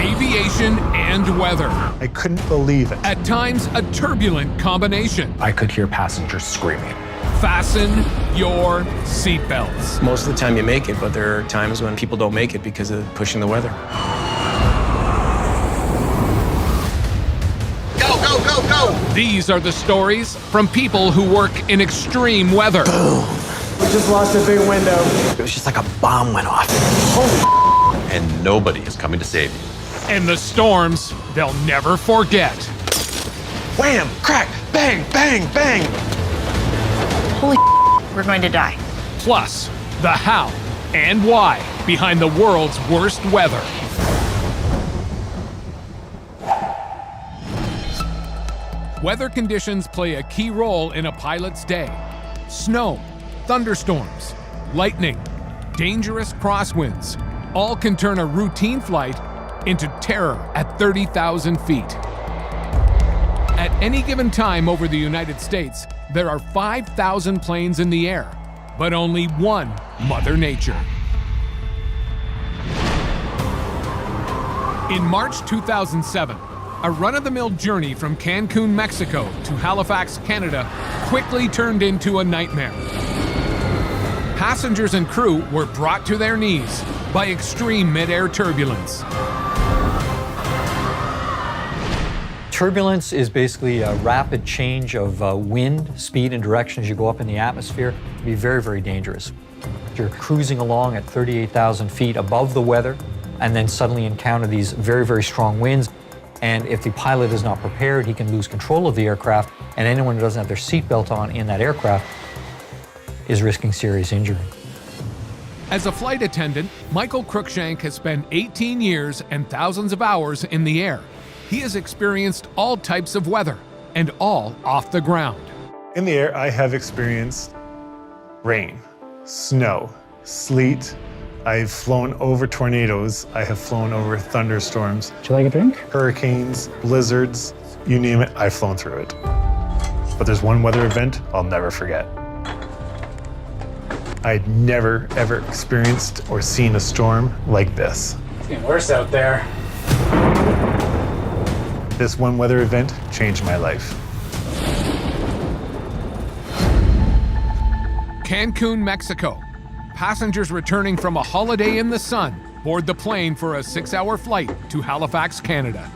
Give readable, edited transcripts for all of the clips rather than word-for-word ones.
aviation and weather. I couldn't believe it. At times, a turbulent combination. I could hear passengers screaming. Fasten your seatbelts. Most of the time you make it, but there are times when people don't make it because of pushing the weather. Go, go, go, go! These are the stories from people who work in extreme weather. Boom. We just lost a big window. It was just like a bomb went off. Holy and nobody is coming to save you. And the storms they'll never forget. Wham! Crack! Bang! Bang! Bang! Holy we're going to die. Plus, the how and why behind the world's worst weather. Weather conditions play a key role in a pilot's day. Snow, thunderstorms, lightning, dangerous crosswinds, all can turn a routine flight into terror at 30,000 feet. At any given time over the United States, there are 5,000 planes in the air, but only one Mother Nature. In March 2007, a run-of-the-mill journey from Cancun, Mexico to Halifax, Canada quickly turned into a nightmare. Passengers and crew were brought to their knees by extreme mid-air turbulence. Turbulence is basically a rapid change of wind, speed, and direction as you go up in the atmosphere. It can be very, very dangerous. You're cruising along at 38,000 feet above the weather and then suddenly encounter these very, very strong winds. And if the pilot is not prepared, he can lose control of the aircraft, and anyone who doesn't have their seatbelt on in that aircraft is risking serious injury. As a flight attendant, Michael Cruikshank has spent 18 years and thousands of hours in the air. He has experienced all types of weather, and all off the ground. In the air, I have experienced rain, snow, sleet. I've flown over tornadoes. I have flown over thunderstorms. Would you like a drink? Hurricanes, blizzards, you name it, I've flown through it. But there's one weather event I'll never forget. I'd never, ever experienced or seen a storm like this. It's getting worse out there. This one weather event changed my life. Cancun, Mexico. Passengers returning from a holiday in the sun board the plane for a 6-hour flight to Halifax, Canada.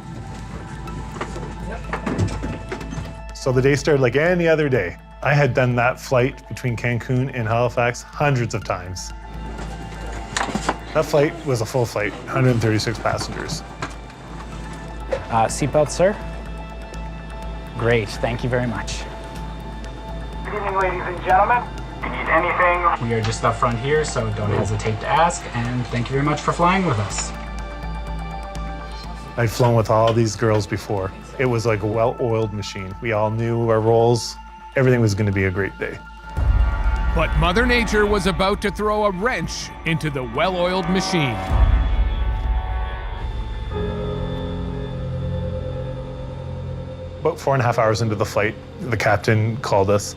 So the day started like any other day. I had done that flight between Cancun and Halifax hundreds of times. That flight was a full flight, 136 passengers. Seatbelt, sir? Great, thank you very much. Good evening, ladies and gentlemen. If you need anything, We are just up front here, so don't hesitate to ask, and thank you very much for flying with us. I'd flown with all these girls before. It was like a well-oiled machine. We all knew our roles. Everything was going to be a great day. But Mother Nature was about to throw a wrench into the well-oiled machine. About 4.5 hours into the flight, the captain called us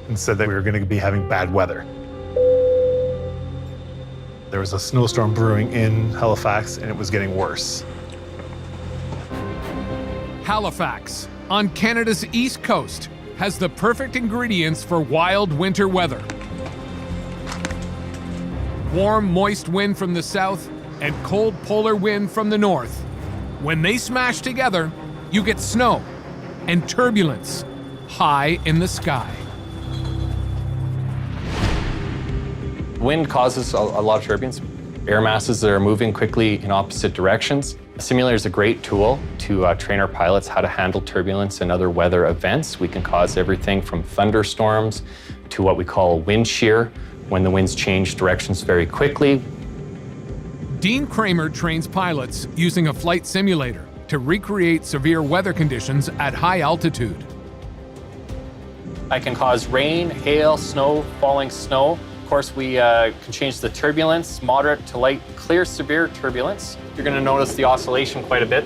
and said that we were going to be having bad weather. There was a snowstorm brewing in Halifax, and it was getting worse. Halifax, on Canada's east coast, has the perfect ingredients for wild winter weather. Warm, moist wind from the south and cold polar wind from the north. When they smash together, you get snow and turbulence high in the sky. Wind causes a lot of turbulence. Air masses that are moving quickly in opposite directions. A simulator is a great tool to train our pilots how to handle turbulence and other weather events. We can cause everything from thunderstorms to what we call wind shear, when the winds change directions very quickly. Dean Kramer trains pilots using a flight simulator to recreate severe weather conditions at high altitude. I can cause rain, hail, snow, falling snow. Of course, we can change the turbulence, moderate to light, clear, severe turbulence. You're going to notice the oscillation quite a bit.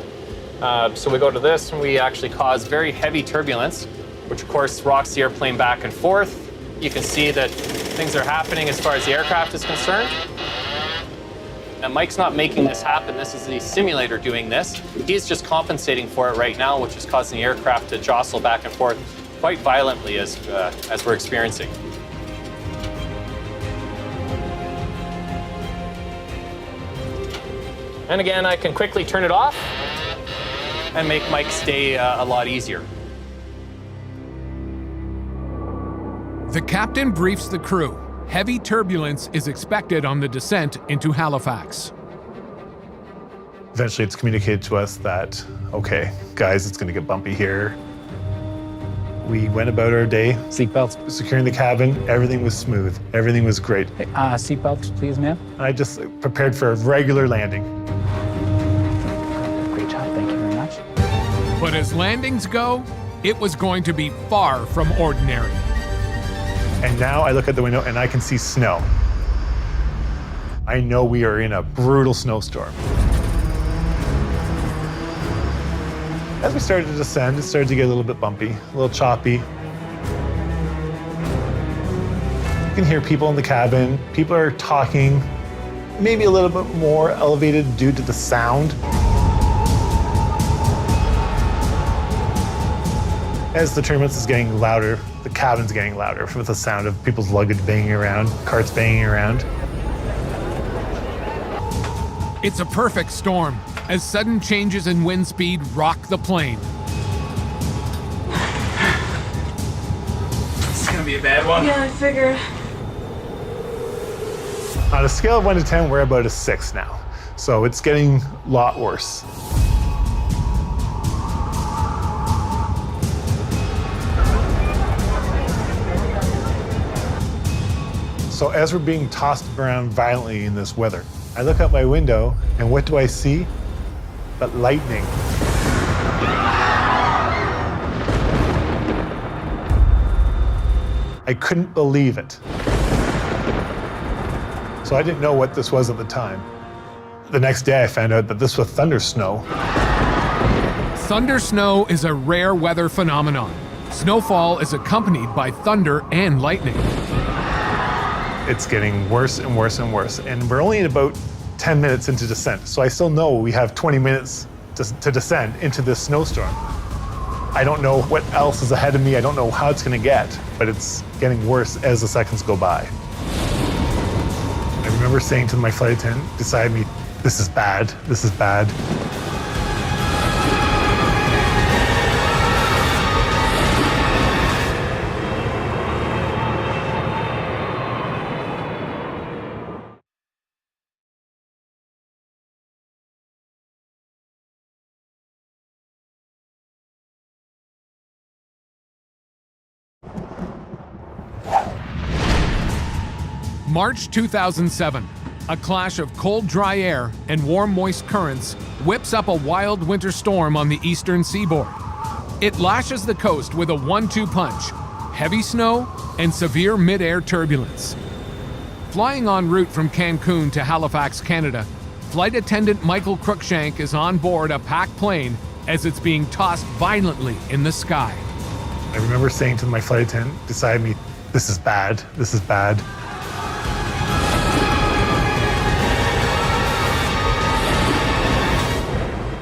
So we go to this, and we actually cause very heavy turbulence, which of course rocks the airplane back and forth. You can see that things are happening as far as the aircraft is concerned. And Mike's not making this happen. This is the simulator doing this. He's just compensating for it right now, which is causing the aircraft to jostle back and forth quite violently as we're experiencing. And again, I can quickly turn it off and make Mike's day a lot easier. The captain briefs the crew. Heavy turbulence is expected on the descent into Halifax. Eventually, it's communicated to us that, okay, guys, it's going to get bumpy here. We went about our day. Seatbelts. Securing the cabin, everything was smooth. Everything was great. Seatbelts, please, ma'am. I just prepared for a regular landing. Great job, thank you very much. But as landings go, it was going to be far from ordinary. And now I look at the window and I can see snow. I know we are in a brutal snowstorm. As we started to descend, it started to get a little bit bumpy, a little choppy. You can hear people in the cabin. People are talking, maybe a little bit more elevated due to the sound. As the turbulence is getting louder, the cabin's getting louder with the sound of people's luggage banging around, carts banging around. It's a perfect storm, as sudden changes in wind speed rock the plane. This is gonna be a bad one. Yeah, I figured. On a scale of 1 to 10, we're about a 6 now. So it's getting a lot worse. So as we're being tossed around violently in this weather, I look out my window and what do I see? But lightning. I couldn't believe it. So I didn't know what this was at the time. The next day I found out that this was thunder snow. Thunder snow is a rare weather phenomenon. Snowfall is accompanied by thunder and lightning. It's getting worse and worse and worse. And we're only at about 10 minutes into descent. So I still know we have 20 minutes to descend into this snowstorm. I don't know what else is ahead of me. I don't know how it's gonna get, but it's getting worse as the seconds go by. I remember saying to my flight attendant beside me, this is bad, this is bad. March 2007, a clash of cold, dry air and warm, moist currents whips up a wild winter storm on the eastern seaboard. It lashes the coast with a 1-2 punch, heavy snow and severe mid-air turbulence. Flying en route from Cancun to Halifax, Canada, flight attendant Michael Cruikshank is on board a packed plane as it's being tossed violently in the sky. I remember saying to my flight attendant beside me, this is bad, this is bad.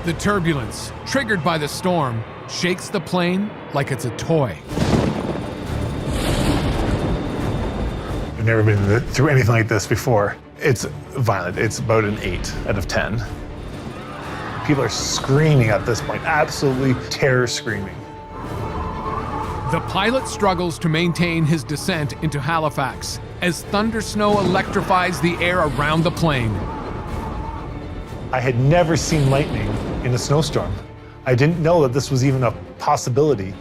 The turbulence, triggered by the storm, shakes the plane like it's a toy. I've never been through anything like this before. It's violent. It's about an 8 out of 10. People are screaming at this point, absolutely terror screaming. The pilot struggles to maintain his descent into Halifax as thunder snow electrifies the air around the plane. I had never seen lightning in a snowstorm. I didn't know that this was even a possibility.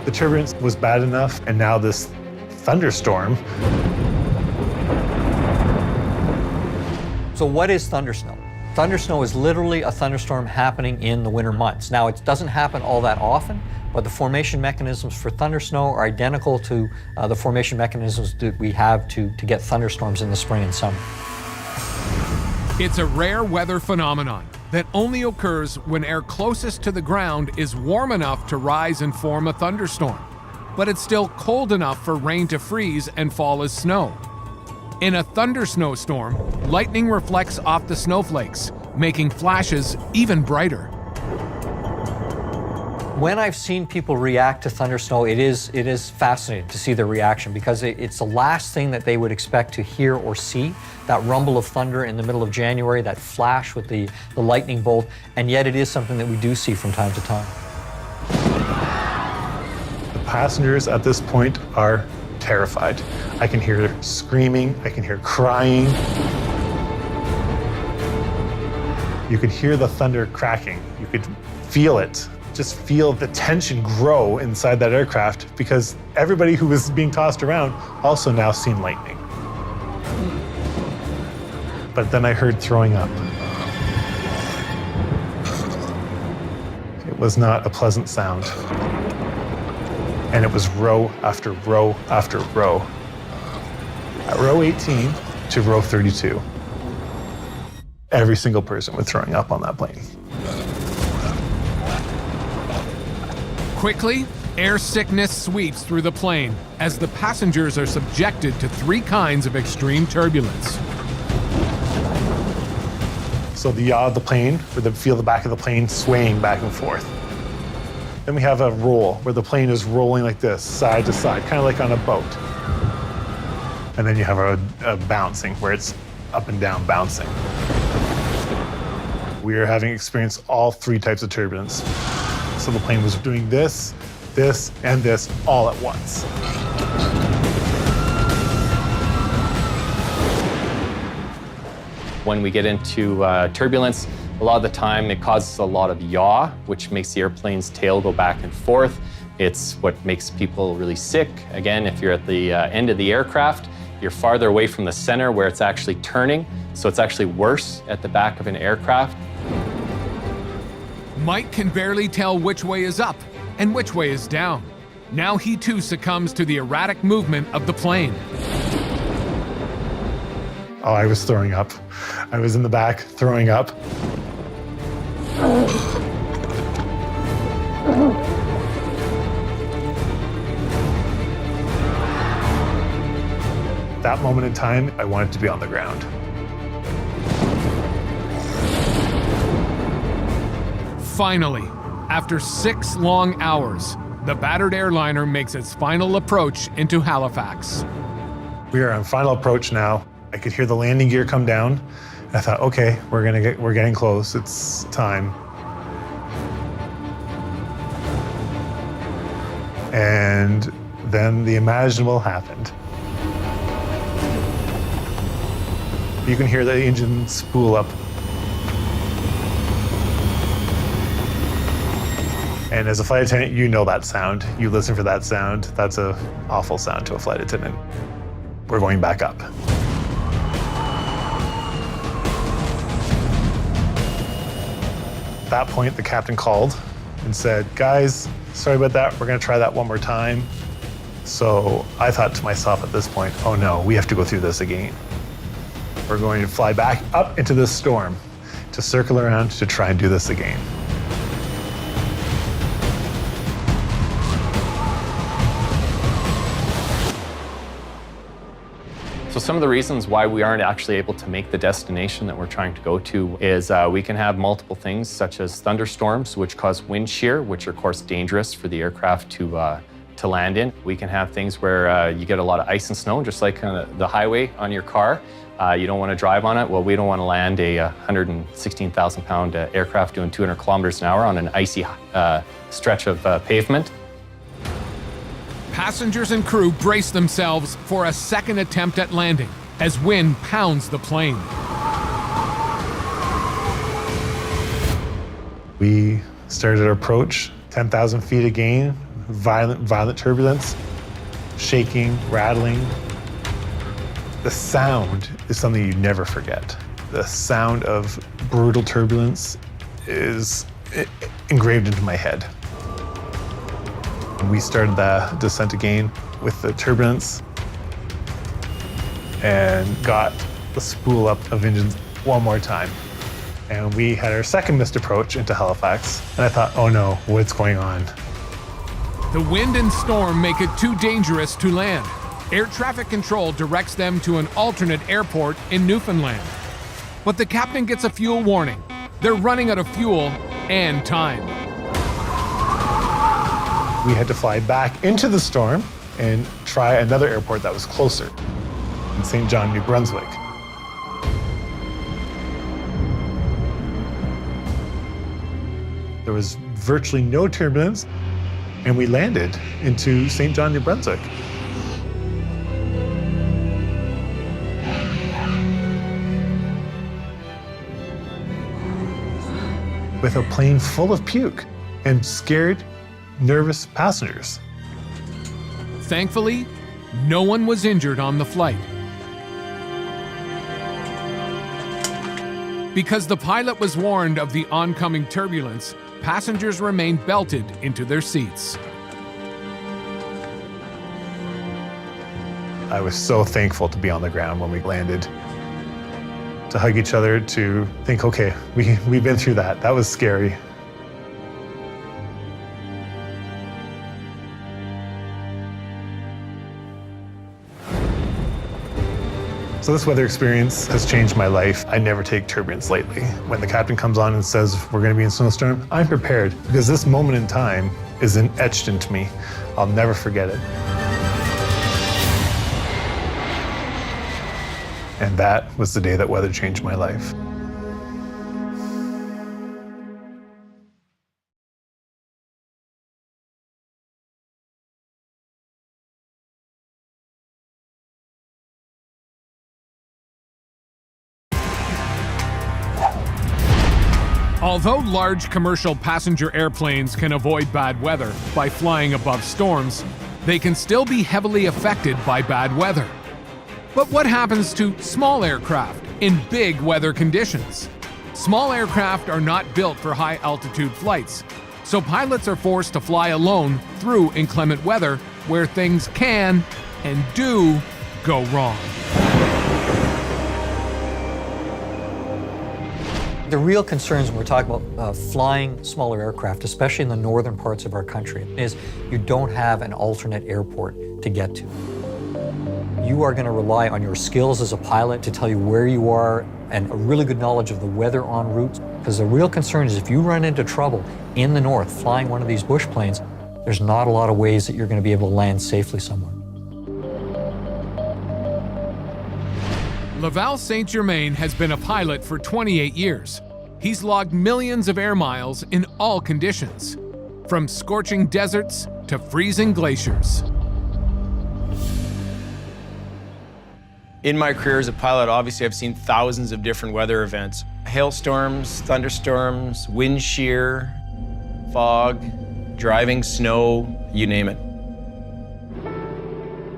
The turbulence was bad enough, and now this thunderstorm. So what is thundersnow? Thundersnow is literally a thunderstorm happening in the winter months. Now, it doesn't happen all that often, but the formation mechanisms for thundersnow are identical to the formation mechanisms that we have to get thunderstorms in the spring and summer. It's a rare weather phenomenon that only occurs when air closest to the ground is warm enough to rise and form a thunderstorm, but it's still cold enough for rain to freeze and fall as snow. In a thunder snowstorm, lightning reflects off the snowflakes, making flashes even brighter. When I've seen people react to thunder snow, it is fascinating to see their reaction because it's the last thing that they would expect to hear or see, that rumble of thunder in the middle of January, that flash with the lightning bolt, and yet it is something that we do see from time to time. The passengers at this point are terrified. I can hear screaming, I can hear crying. You could hear the thunder cracking. You could feel it. Just feel the tension grow inside that aircraft because everybody who was being tossed around also now seen lightning. But then I heard throwing up. It was not a pleasant sound. And it was row after row after row. At row 18 to row 32. Every single person was throwing up on that plane. Quickly, air sickness sweeps through the plane as the passengers are subjected to 3 kinds of extreme turbulence. So the yaw of the plane, where you feel the back of the plane swaying back and forth. Then we have a roll, where the plane is rolling like this, side to side, kind of like on a boat. And then you have a bouncing, where it's up and down bouncing. We are having experienced all 3 types of turbulence. So the plane was doing this, this, and this all at once. When we get into turbulence, a lot of the time it causes a lot of yaw, which makes the airplane's tail go back and forth. It's what makes people really sick. Again, if you're at the end of the aircraft, you're farther away from the center where it's actually turning, so it's actually worse at the back of an aircraft. Mike can barely tell which way is up and which way is down. Now he too succumbs to the erratic movement of the plane. Oh, I was throwing up. I was in the back throwing up. That moment in time, I wanted to be on the ground. Finally, after 6 long hours, the battered airliner makes its final approach into Halifax. We are on final approach now. I could hear the landing gear come down. I thought, okay, we're getting close. It's time. And then the imaginable happened. You can hear the engine spool up. And as a flight attendant, you know that sound. You listen for that sound. That's an awful sound to a flight attendant. We're going back up. At that point, the captain called and said, guys, sorry about that. We're going to try that one more time. So I thought to myself at this point, oh no, we have to go through this again. We're going to fly back up into this storm to circle around to try and do this again. So some of the reasons why we aren't actually able to make the destination that we're trying to go to is we can have multiple things such as thunderstorms, which cause wind shear, which are of course dangerous for the aircraft to land in. We can have things where you get a lot of ice and snow, just like the highway on your car. You don't want to drive on it. Well, we don't want to land a 116,000-pound aircraft doing 200 kilometers an hour on an icy stretch of pavement. Passengers and crew brace themselves for a second attempt at landing as wind pounds the plane. We started our approach, 10,000 feet again, violent turbulence, shaking, rattling. The sound is something you never forget. The sound of brutal turbulence is engraved into my head. We started the descent again with the turbulence and got the spool up of engines one more time. And we had our second missed approach into Halifax. And I thought, oh no, what's going on? The wind and storm make it too dangerous to land. Air traffic control directs them to an alternate airport in Newfoundland. But the captain gets a fuel warning. They're running out of fuel and time. We had to fly back into the storm and try another airport that was closer, in St. John, New Brunswick. There was virtually no turbulence, and we landed into St. John, New Brunswick. With a plane full of puke and scared, nervous passengers. Thankfully, no one was injured on the flight. Because the pilot was warned of the oncoming turbulence, passengers remained belted into their seats. I was so thankful to be on the ground when we landed. To hug each other, to think, okay, we've been through that. That was scary. So this weather experience has changed my life. I never take turbulence lightly. When the captain comes on and says, we're gonna be in snowstorm, I'm prepared because this moment in time is etched into me. I'll never forget it. And that was the day that weather changed my life. Although large commercial passenger airplanes can avoid bad weather by flying above storms, they can still be heavily affected by bad weather. But what happens to small aircraft in big weather conditions? Small aircraft are not built for high-altitude flights, so pilots are forced to fly alone through inclement weather where things can and do go wrong. The real concerns when we're talking about flying smaller aircraft, especially in the northern parts of our country, is you don't have an alternate airport to get to. You are going to rely on your skills as a pilot to tell you where you are and a really good knowledge of the weather en route. Because the real concern is if you run into trouble in the north flying one of these bush planes, there's not a lot of ways that you're going to be able to land safely somewhere. Laval Saint-Germain has been a pilot for 28 years. He's logged millions of air miles in all conditions, from scorching deserts to freezing glaciers. In my career as a pilot, obviously I've seen thousands of different weather events. Hailstorms, thunderstorms, wind shear, fog, driving snow, you name it.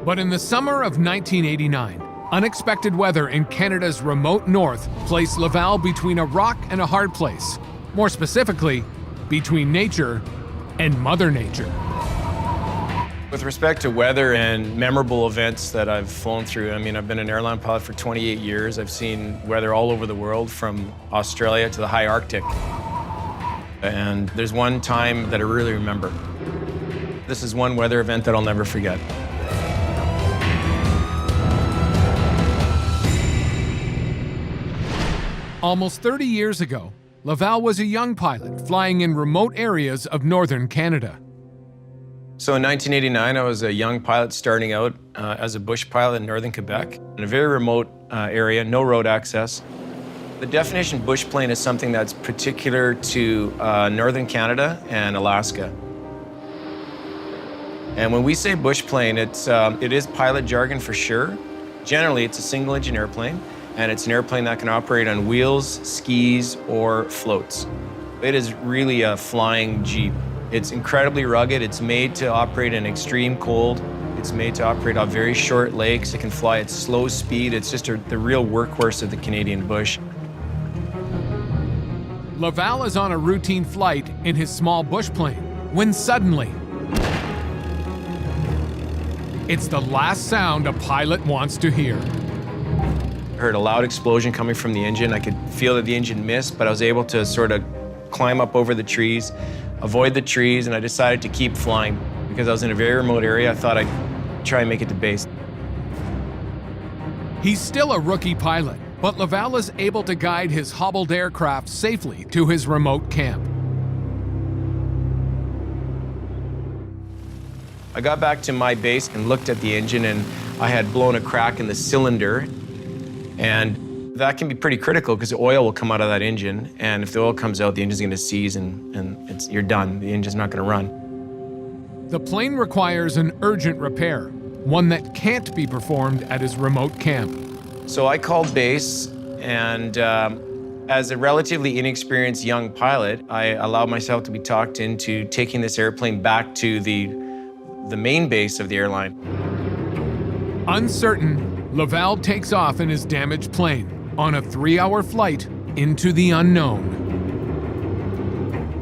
But in the summer of 1989, unexpected weather in Canada's remote north placed Laval between a rock and a hard place. More specifically, between nature and Mother Nature. With respect to weather and memorable events that I've flown through, I mean, I've been an airline pilot for 28 years. I've seen weather all over the world, from Australia to the high Arctic. And there's one time that I really remember. This is one weather event that I'll never forget. Almost 30 years ago, Laval was a young pilot flying in remote areas of northern Canada. So in 1989, I was a young pilot starting out as a bush pilot in northern Quebec, in a very remote area, no road access. The definition bush plane is something that's particular to northern Canada and Alaska. And when we say bush plane, it is pilot jargon for sure. Generally, it's a single-engine airplane, and it's an airplane that can operate on wheels, skis, or floats. It is really a flying Jeep. It's incredibly rugged. It's made to operate in extreme cold. It's made to operate on very short lakes. It can fly at slow speed. It's just the real workhorse of the Canadian bush. Laval is on a routine flight in his small bush plane when suddenly, it's the last sound a pilot wants to hear. I heard a loud explosion coming from the engine. I could feel that the engine missed, but I was able to sort of climb up over the trees, avoid the trees, and I decided to keep flying. Because I was in a very remote area, I thought I'd try and make it to base. He's still a rookie pilot, but Laval is able to guide his hobbled aircraft safely to his remote camp. I got back to my base and looked at the engine, and I had blown a crack in the cylinder. And that can be pretty critical because the oil will come out of that engine. And if the oil comes out, the engine's going to seize and you're done. The engine's not going to run. The plane requires an urgent repair, one that can't be performed at his remote camp. So I called base, and as a relatively inexperienced young pilot, I allowed myself to be talked into taking this airplane back to the main base of the airline. Uncertain, Laval takes off in his damaged plane on a 3-hour flight into the unknown.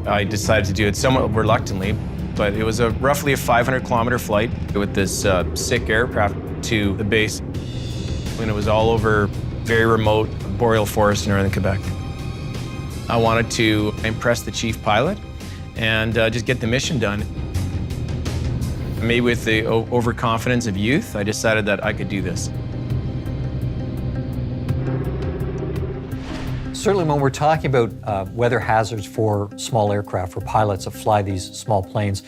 I decided to do it somewhat reluctantly, but it was roughly a 500-kilometer flight with this sick aircraft to the base. And it was all over very remote boreal forest in northern Quebec. I wanted to impress the chief pilot and just get the mission done. Maybe with the overconfidence of youth, I decided that I could do this. Certainly when we're talking about weather hazards for small aircraft, for pilots that fly these small planes,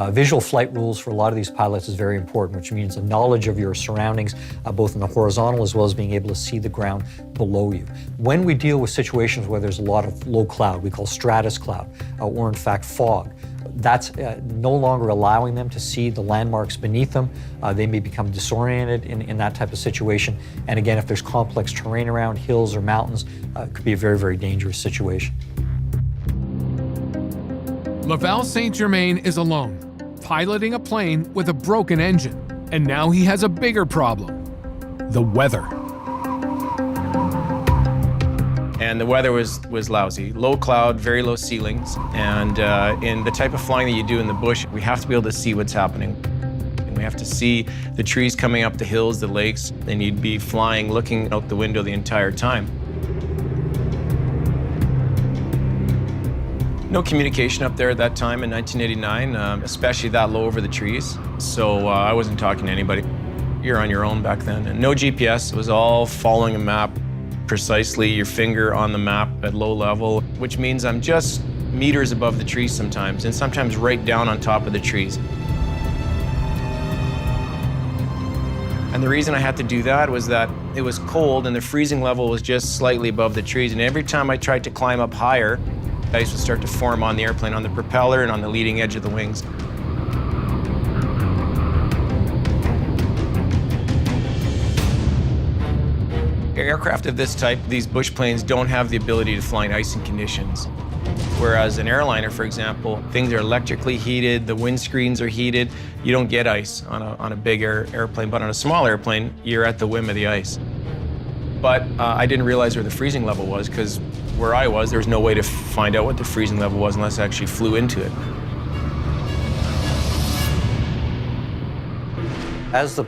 visual flight rules for a lot of these pilots is very important, which means a knowledge of your surroundings, both in the horizontal as well as being able to see the ground below you. When we deal with situations where there's a lot of low cloud, we call stratus cloud, or in fact fog, that's no longer allowing them to see the landmarks beneath them. They may become disoriented in that type of situation. And again, if there's complex terrain around, hills or mountains, it could be a very, very dangerous situation. Laval Saint-Germain is alone, piloting a plane with a broken engine. And now he has a bigger problem: the weather. And the weather was lousy. Low cloud, very low ceilings. And in the type of flying that you do in the bush, we have to be able to see what's happening. And we have to see the trees coming up the hills, the lakes, and you'd be flying, looking out the window the entire time. No communication up there at that time in 1989, especially that low over the trees. So I wasn't talking to anybody. You're on your own back then. And no GPS, it was all following a map. Precisely your finger on the map at low level, which means I'm just meters above the trees sometimes, and sometimes right down on top of the trees. And the reason I had to do that was that it was cold and the freezing level was just slightly above the trees, and every time I tried to climb up higher, ice would start to form on the airplane, on the propeller and on the leading edge of the wings. Aircraft of this type, these bush planes, don't have the ability to fly in icing conditions. Whereas an airliner, for example, things are electrically heated, the windscreens are heated. You don't get ice on a big airplane, but on a small airplane, you're at the whim of the ice. But I didn't realize where the freezing level was, because where I was, there was no way to find out what the freezing level was unless I actually flew into it. As the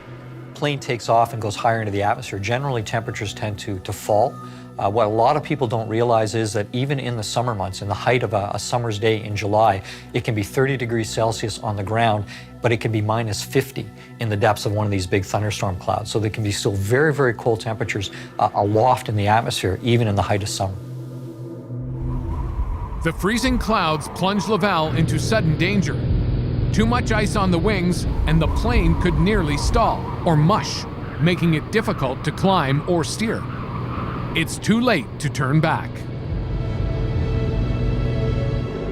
plane takes off and goes higher into the atmosphere, generally temperatures tend to fall. What a lot of people don't realize is that even in the summer months, in the height of a summer's day in July, it can be 30 degrees Celsius on the ground, but it can be minus 50 in the depths of one of these big thunderstorm clouds. So there can be still very, very cold temperatures aloft in the atmosphere, even in the height of summer. The freezing clouds plunge Laval into sudden danger. Too much ice on the wings, and the plane could nearly stall or mush, making it difficult to climb or steer. It's too late to turn back.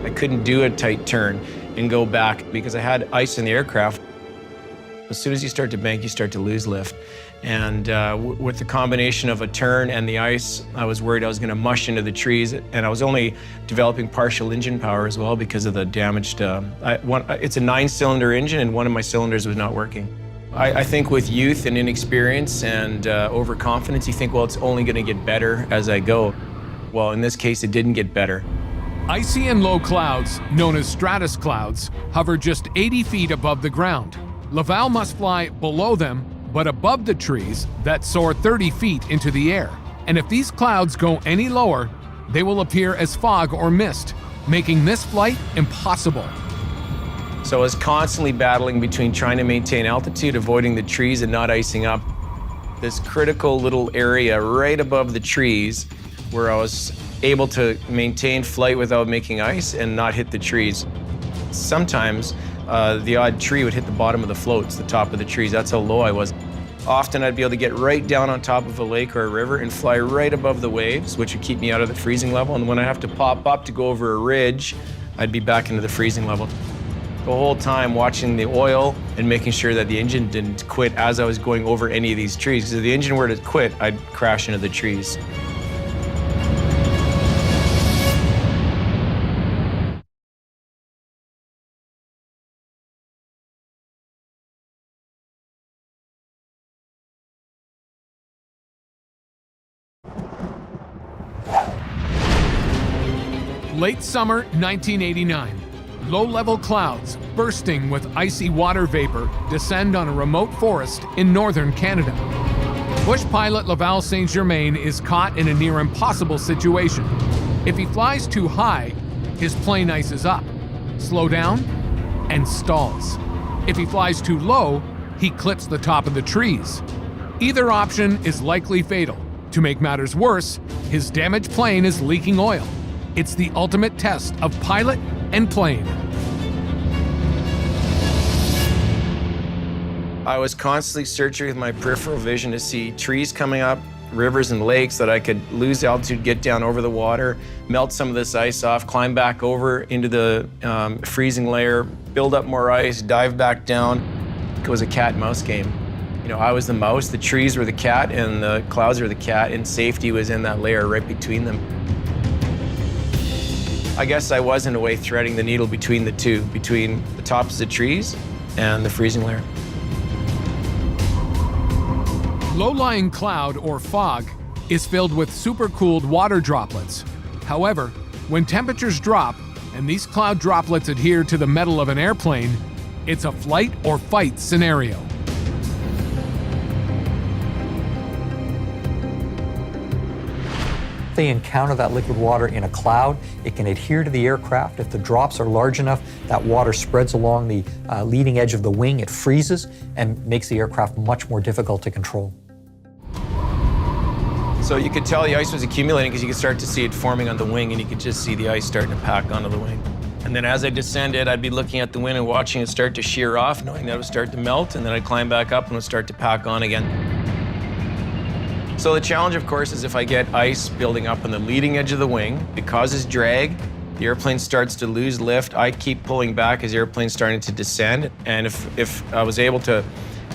I couldn't do a tight turn and go back because I had ice in the aircraft. As soon as you start to bank, you start to lose lift. And with the combination of a turn and the ice, I was worried I was going to mush into the trees. And I was only developing partial engine power as well because of the damaged, it's a 9-cylinder engine and one of my cylinders was not working. I think with youth and inexperience and overconfidence, you think, well, it's only going to get better as I go. Well, in this case, it didn't get better. Icy and low clouds, known as stratus clouds, hover just 80 feet above the ground. Laval must fly below them, but above the trees that soar 30 feet into the air. And if these clouds go any lower, they will appear as fog or mist, making this flight impossible. So I was constantly battling between trying to maintain altitude, avoiding the trees and not icing up. this critical little area right above the trees where I was able to maintain flight without making ice and not hit the trees. Sometimes the odd tree would hit the bottom of the floats, the top of the trees. That's how low I was. Often I'd be able to get right down on top of a lake or a river and fly right above the waves, which would keep me out of the freezing level. And when I have to pop up to go over a ridge, I'd be back into the freezing level. The whole time watching the oil and making sure that the engine didn't quit as I was going over any of these trees. Because if the engine were to quit, I'd crash into the trees. Late summer 1989. Low-level clouds, bursting with icy water vapor, descend on a remote forest in northern Canada. Bush pilot Laval Saint-Germain is caught in a near impossible situation. If he flies too high, his plane ices up, slows down, and stalls. If he flies too low, he clips the top of the trees. Either option is likely fatal. To make matters worse, his damaged plane is leaking oil. It's the ultimate test of pilot and plane. I was constantly searching with my peripheral vision to see trees coming up, rivers and lakes that I could lose altitude, get down over the water, melt some of this ice off, climb back over into the freezing layer, build up more ice, dive back down. It was a cat and mouse game. You know, I was the mouse, the trees were the cat, and the clouds were the cat, and safety was in that layer right between them. I guess I was, in a way, threading the needle between the two, between the tops of the trees and the freezing layer. Low-lying cloud, or fog, is filled with supercooled water droplets. However, when temperatures drop and these cloud droplets adhere to the metal of an airplane, it's a flight or fight scenario. If they encounter that liquid water in a cloud, it can adhere to the aircraft. If the drops are large enough, that water spreads along the leading edge of the wing, it freezes and makes the aircraft much more difficult to control. So you could tell the ice was accumulating because you could start to see it forming on the wing, and you could just see the ice starting to pack onto the wing. And then as I descended, I'd be looking at the wind and watching it start to shear off, knowing that it would start to melt, and then I'd climb back up and it would start to pack on again. So the challenge, of course, is if I get ice building up on the leading edge of the wing, it causes drag, the airplane starts to lose lift, I keep pulling back as the airplane's starting to descend, and if I was able to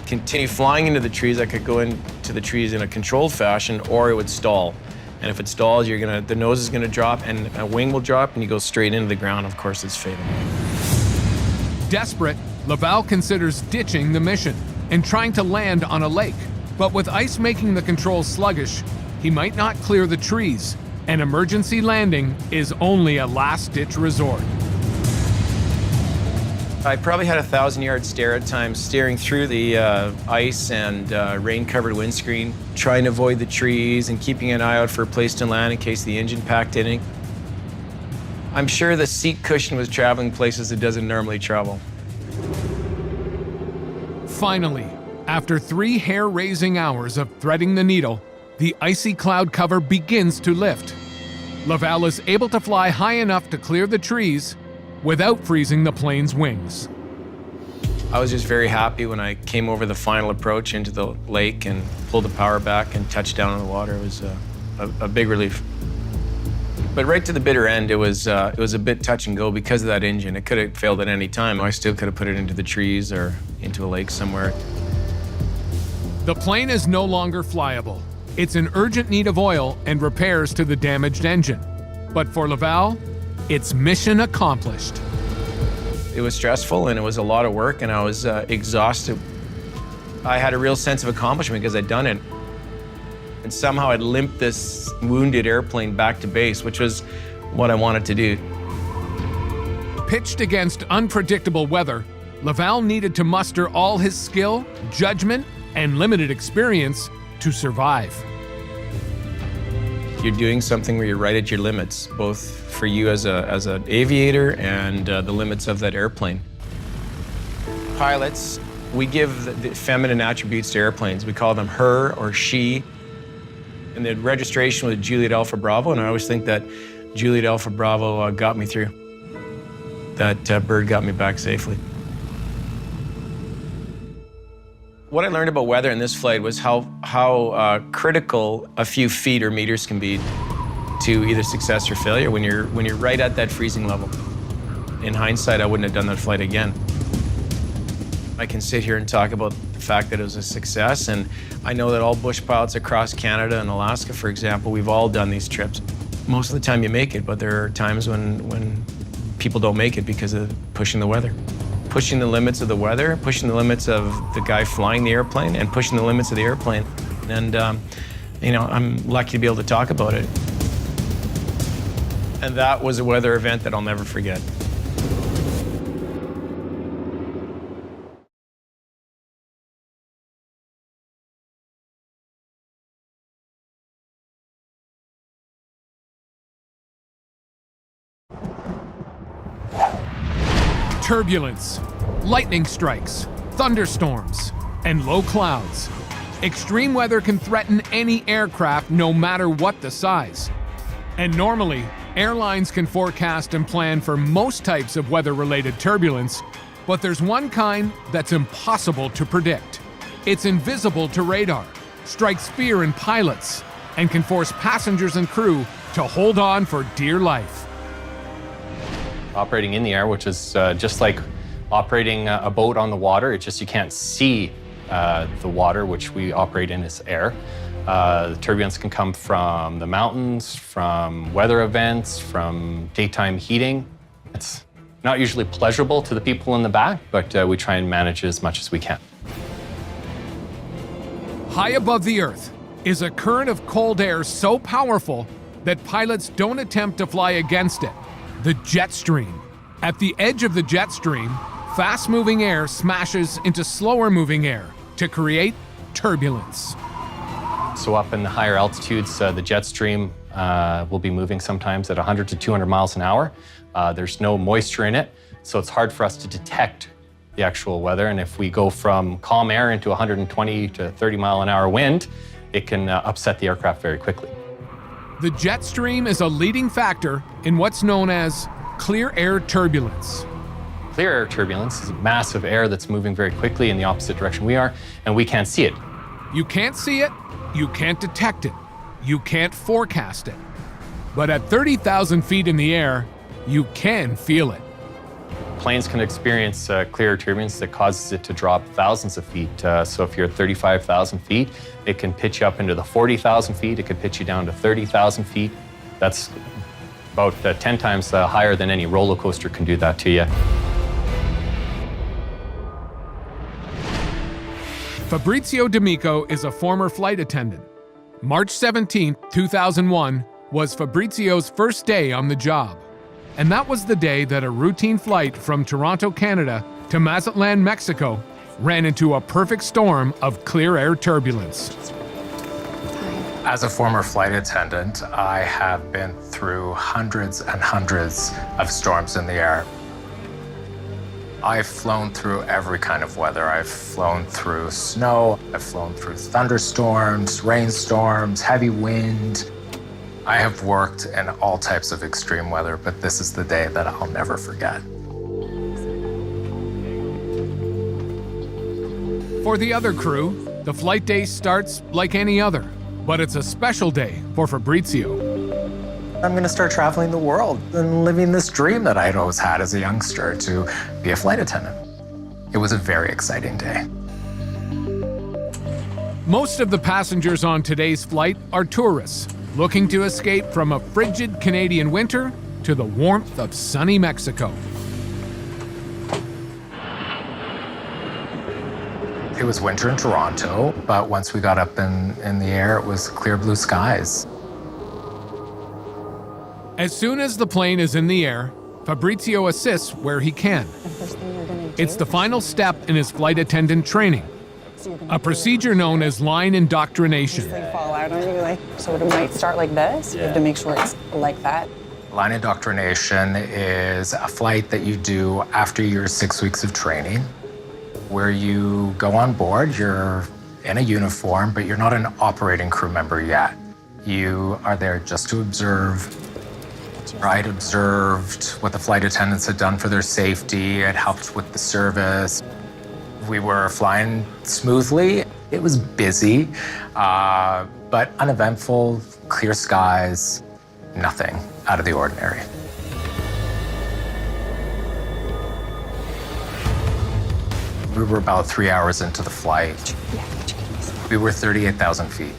continue flying into the trees, I could go into the trees in a controlled fashion, or it would stall. And if it stalls, the nose is gonna drop and a wing will drop and you go straight into the ground. Of course, it's fatal. Desperate, Laval considers ditching the mission and trying to land on a lake. But with ice making the controls sluggish, he might not clear the trees. An emergency landing is only a last-ditch resort. I probably had a 1,000-yard stare at times, staring through the ice and rain-covered windscreen, trying to avoid the trees and keeping an eye out for a place to land in case the engine packed in. I'm sure the seat cushion was traveling places it doesn't normally travel. Finally, after 3 hair-raising hours of threading the needle, the icy cloud cover begins to lift. Laval is able to fly high enough to clear the trees without freezing the plane's wings. I was just very happy when I came over the final approach into the lake and pulled the power back and touched down on the water. It was a big relief. But right to the bitter end, it was a bit touch and go because of that engine. It could have failed at any time. I still could have put it into the trees or into a lake somewhere. The plane is no longer flyable. It's in urgent need of oil and repairs to the damaged engine. But for Laval, it's mission accomplished. It was stressful and it was a lot of work and I was exhausted. I had a real sense of accomplishment because I'd done it. And somehow I'd limped this wounded airplane back to base, which was what I wanted to do. Pitched against unpredictable weather, Laval needed to muster all his skill, judgment, and limited experience to survive. You're doing something where you're right at your limits, both for you as an aviator and the limits of that airplane. Pilots We give the feminine attributes to airplanes. We call them her or she. And the registration was Juliet Alpha Bravo, and I always think that Juliet Alpha Bravo got me through. That bird got me back safely. What I learned about weather in this flight was how critical a few feet or meters can be to either success or failure when you're right at that freezing level. In hindsight, I wouldn't have done that flight again. I can sit here and talk about the fact that it was a success, and I know that all bush pilots across Canada and Alaska, for example, we've all done these trips. Most of the time you make it, but there are times when people don't make it because of pushing the weather. Pushing the limits of the weather, pushing the limits of the guy flying the airplane, and pushing the limits of the airplane. And, you know, I'm lucky to be able to talk about it. And that was a weather event that I'll never forget. Turbulence, lightning strikes, thunderstorms, and low clouds. Extreme weather can threaten any aircraft, no matter what the size. And normally, airlines can forecast and plan for most types of weather-related turbulence, but there's one kind that's impossible to predict. It's invisible to radar, strikes fear in pilots, and can force passengers and crew to hold on for dear life. Operating in the air, which is just like operating a boat on the water. It's just you can't see the water, which we operate in as air. The turbulence can come from the mountains, from weather events, from daytime heating. It's not usually pleasurable to the people in the back, but we try and manage it as much as we can. High above the Earth is a current of cold air so powerful that pilots don't attempt to fly against it. The jet stream. At the edge of the jet stream, fast-moving air smashes into slower-moving air to create turbulence. So up in the higher altitudes, the jet stream will be moving sometimes at 100 to 200 miles an hour. There's no moisture in it, so it's hard for us to detect the actual weather. And if we go from calm air into 120 to 30 mile an hour wind, it can upset the aircraft very quickly. The jet stream is a leading factor in what's known as clear air turbulence. Clear air turbulence is massive air that's moving very quickly in the opposite direction we are, and we can't see it. You can't see it, you can't detect it, you can't forecast it. But at 30,000 feet in the air, you can feel it. Planes can experience clear air turbulence that causes it to drop thousands of feet. So if you're at 35,000 feet, it can pitch you up into the 40,000 feet. It could pitch you down to 30,000 feet. That's about 10 times higher than any roller coaster can do that to you. Fabrizio D'Amico is a former flight attendant. March 17, 2001 was Fabrizio's first day on the job. And that was the day that a routine flight from Toronto, Canada to Mazatlan, Mexico ran into a perfect storm of clear air turbulence. As a former flight attendant, I have been through hundreds and hundreds of storms in the air. I've flown through every kind of weather. I've flown through snow, I've flown through thunderstorms, rainstorms, heavy wind. I have worked in all types of extreme weather, but this is the day that I'll never forget. For the other crew, the flight day starts like any other, but it's a special day for Fabrizio. I'm gonna start traveling the world and living this dream that I'd always had as a youngster to be a flight attendant. It was a very exciting day. Most of the passengers on today's flight are tourists, looking to escape from a frigid Canadian winter to the warmth of sunny Mexico. It was winter in Toronto, but once we got up in the air, it was clear blue skies. As soon as the plane is in the air, Fabrizio assists where he can. It's the final step in his flight attendant training, a procedure known as line indoctrination. Fall out on you, so it might start like this. You have to make sure it's like that. Line indoctrination is a flight that you do after your 6 weeks of training. where you go on board, you're in a uniform, but you're not an operating crew member yet. You are there just to observe. I'd observed what the flight attendants had done for their safety. It helped with the service. We were flying smoothly. It was busy, but uneventful, clear skies, nothing out of the ordinary. We were about 3 hours into the flight. We were 38,000 feet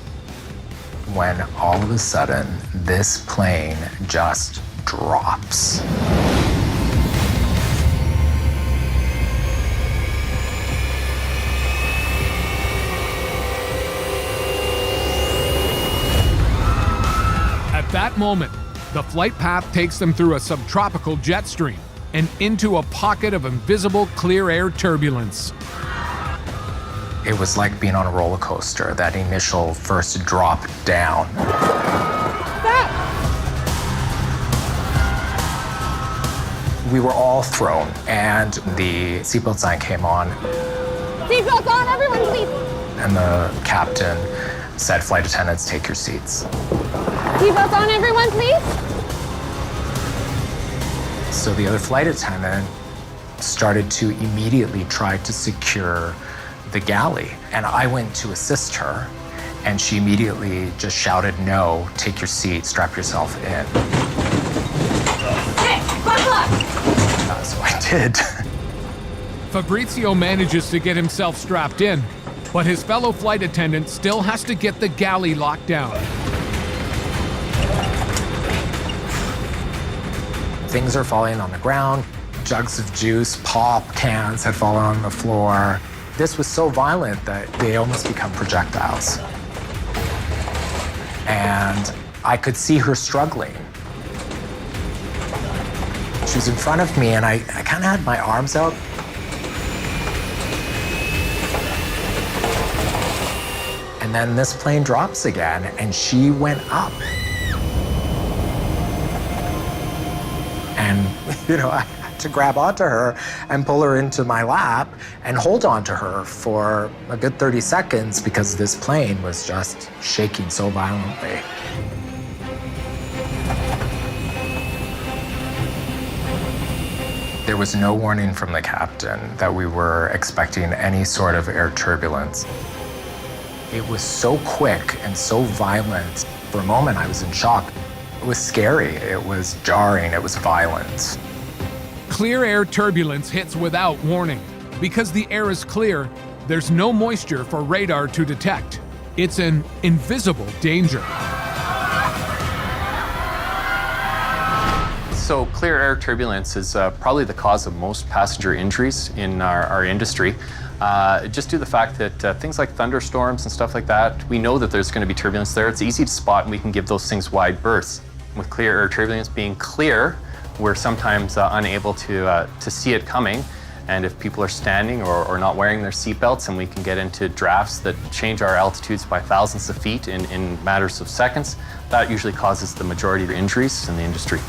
when all of a sudden this plane just drops. At that moment, the flight path takes them through a subtropical jet stream and into a pocket of invisible clear air turbulence. It was like being on a roller coaster, that initial first drop down. We were all thrown, and the seatbelt sign came on. Seatbelts on, everyone, please. And the captain said, "Flight attendants, take your seats." Seatbelts on, everyone, please. So the other flight attendant started to immediately try to secure the galley. And I went to assist her, and she immediately just shouted, "No, take your seat, strap yourself in." Hey, buckle up! So I did. Fabrizio manages to get himself strapped in, but his fellow flight attendant still has to get the galley locked down. Things are falling on the ground. Jugs of juice, pop cans had fallen on the floor. This was so violent that they almost become projectiles. And I could see her struggling. She was in front of me, and I kind of had my arms out. And then this plane drops again, and she went up. And, I had to grab onto her and pull her into my lap and hold onto her for a good 30 seconds because this plane was just shaking so violently. There was no warning from the captain that we were expecting any sort of air turbulence. It was so quick and so violent. For a moment, I was in shock. It was scary, it was jarring, it was violent. Clear air turbulence hits without warning. Because the air is clear, there's no moisture for radar to detect. It's an invisible danger. So clear air turbulence is probably the cause of most passenger injuries in our industry. Just due to the fact that things like thunderstorms and stuff like that, we know that there's going to be turbulence there. It's easy to spot, and we can give those things wide berths. With clear air turbulence being clear, we're sometimes unable to see it coming. And if people are standing or not wearing their seatbelts, and we can get into drafts that change our altitudes by thousands of feet in matters of seconds, that usually causes the majority of injuries in the industry.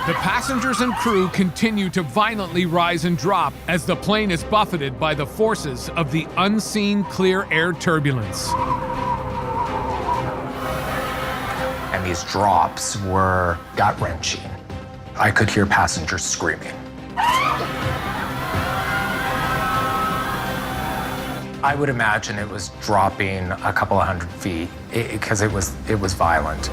The passengers and crew continue to violently rise and drop as the plane is buffeted by the forces of the unseen clear air turbulence. And these drops were gut-wrenching. I could hear passengers screaming. I would imagine it was dropping a couple of 100 feet because it was violent.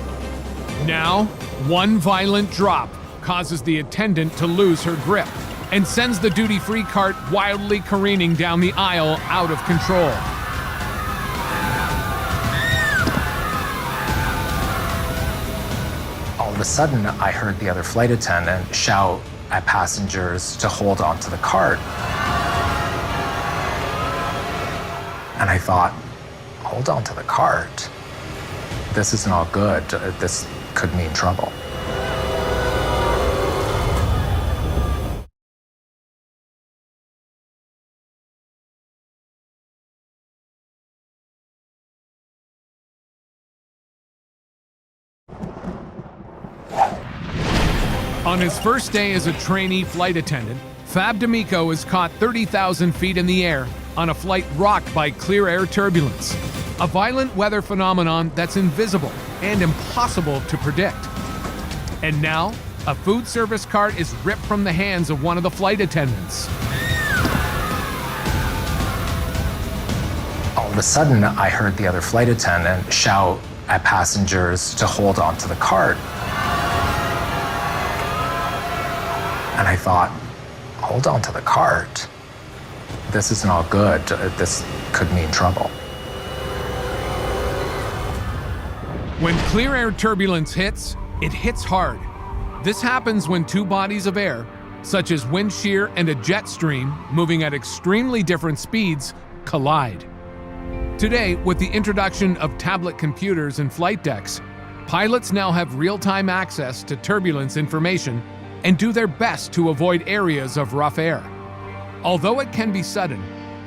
Now, one violent drop causes the attendant to lose her grip and sends the duty-free cart wildly careening down the aisle out of control. All of a sudden, I heard the other flight attendant shout at passengers to hold on to the cart. And I thought, hold on to the cart? This is not good. This could mean trouble. On his first day as a trainee flight attendant, Fab D'Amico is caught 30,000 feet in the air on a flight rocked by clear air turbulence, a violent weather phenomenon that's invisible and impossible to predict. And now, a food service cart is ripped from the hands of one of the flight attendants. All of a sudden, I heard the other flight attendant shout at passengers to hold on to the cart. And I thought, hold on to the cart? This is not good. This could mean trouble. When clear air turbulence hits, it hits hard. This happens when two bodies of air, such as wind shear and a jet stream moving at extremely different speeds, collide. Today, with the introduction of tablet computers and flight decks, pilots now have real-time access to turbulence information and do their best to avoid areas of rough air. Although it can be sudden,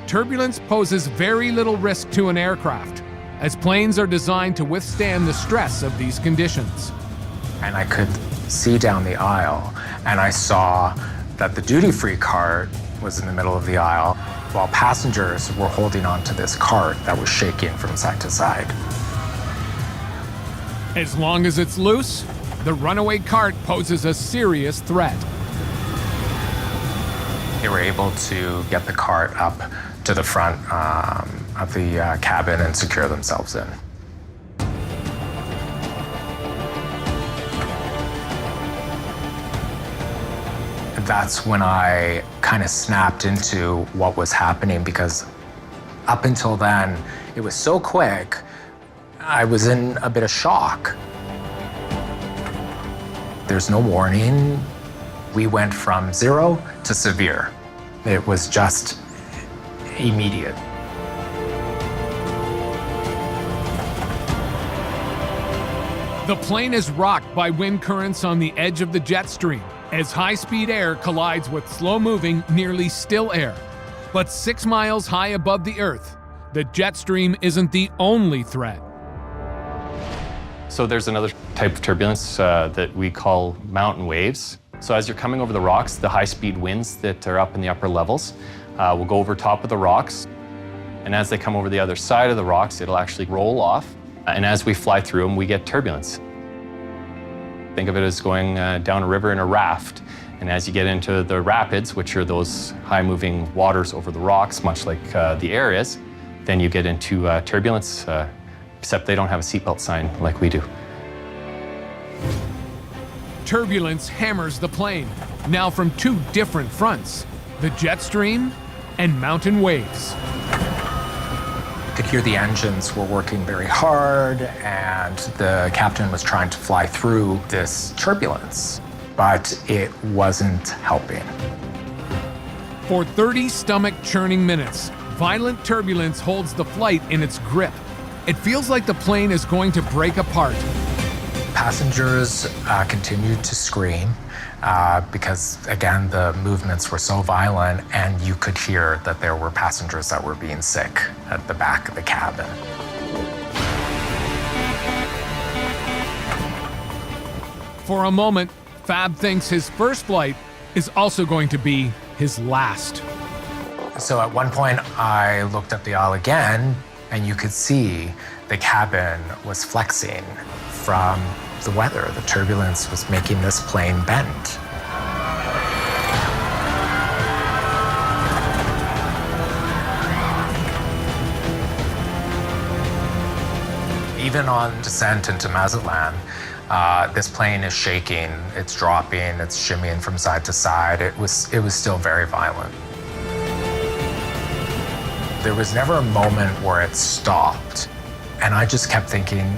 turbulence poses very little risk to an aircraft, as planes are designed to withstand the stress of these conditions. And I could see down the aisle, and I saw that the duty-free cart was in the middle of the aisle, while passengers were holding onto this cart that was shaking from side to side. As long as it's loose, the runaway cart poses a serious threat. They were able to get the cart up to the front of the cabin and secure themselves in. That's when I kind of snapped into what was happening, because up until then, it was so quick, I was in a bit of shock. There's no warning. We went from 0 to severe. It was just immediate. The plane is rocked by wind currents on the edge of the jet stream as high-speed air collides with slow-moving, nearly still air. But 6 miles high above the Earth, the jet stream isn't the only threat. So there's another type of turbulence that we call mountain waves. So as you're coming over the rocks, the high-speed winds that are up in the upper levels will go over top of the rocks. And as they come over the other side of the rocks, it'll actually roll off. And as we fly through them, we get turbulence. Think of it as going down a river in a raft. And as you get into the rapids, which are those high-moving waters over the rocks, much like the air is, then you get into turbulence, except they don't have a seatbelt sign like we do. Turbulence hammers the plane, now from two different fronts, the jet stream and mountain waves. I could hear the engines were working very hard, and the captain was trying to fly through this turbulence, but it wasn't helping. For 30 stomach-churning minutes, violent turbulence holds the flight in its grip. It feels like the plane is going to break apart. Passengers continued to scream because, again, the movements were so violent, and you could hear that there were passengers that were being sick at the back of the cabin. For a moment, Fab thinks his first flight is also going to be his last. So at one point, I looked up the aisle again, and you could see the cabin was flexing from the weather. The turbulence was making this plane bend. Even on descent into Mazatlan, this plane is shaking, it's dropping, it's shimmying from side to side. It was still very violent. There was never a moment where it stopped, and I just kept thinking,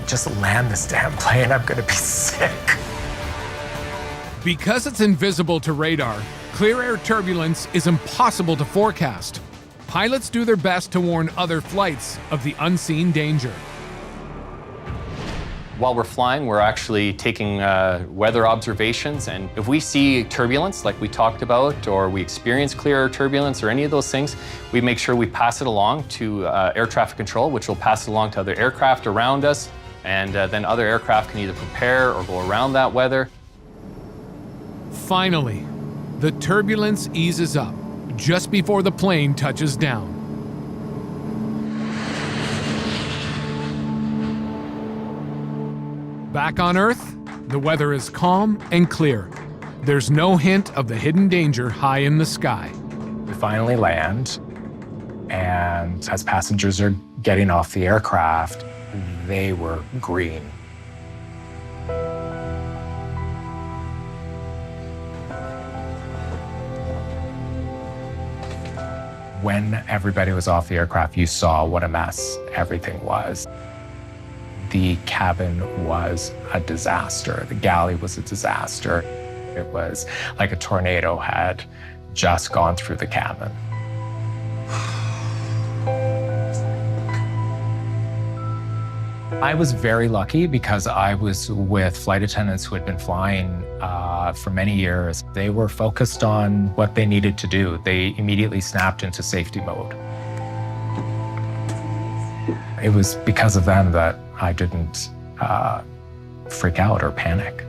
just land this damn plane, I'm gonna be sick. Because it's invisible to radar, clear air turbulence is impossible to forecast. Pilots do their best to warn other flights of the unseen danger. While we're flying, we're actually taking weather observations, and if we see turbulence like we talked about, or we experience clear air turbulence or any of those things, we make sure we pass it along to air traffic control, which will pass it along to other aircraft around us, and then other aircraft can either prepare or go around that weather. Finally, The turbulence eases up just before the plane touches down. Back on Earth, the weather is calm and clear. There's no hint of the hidden danger high in the sky. We finally land, and as passengers are getting off the aircraft, they were green. When everybody was off the aircraft, you saw what a mess everything was. The cabin was a disaster. The galley was a disaster. It was like a tornado had just gone through the cabin. I was very lucky because I was with flight attendants who had been flying for many years. They were focused on what they needed to do. They immediately snapped into safety mode. It was because of them that I didn't freak out or panic.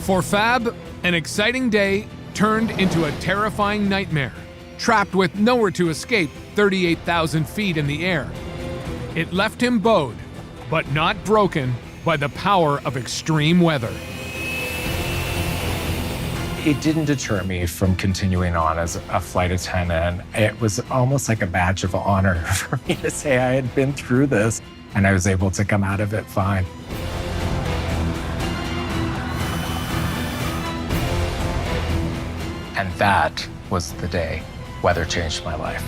For Fab, an exciting day turned into a terrifying nightmare. Trapped with nowhere to escape 38,000 feet in the air. It left him bowed, but not broken by the power of extreme weather. It didn't deter me from continuing on as a flight attendant. It was almost like a badge of honor for me to say I had been through this and I was able to come out of it fine. And that was the day weather changed my life.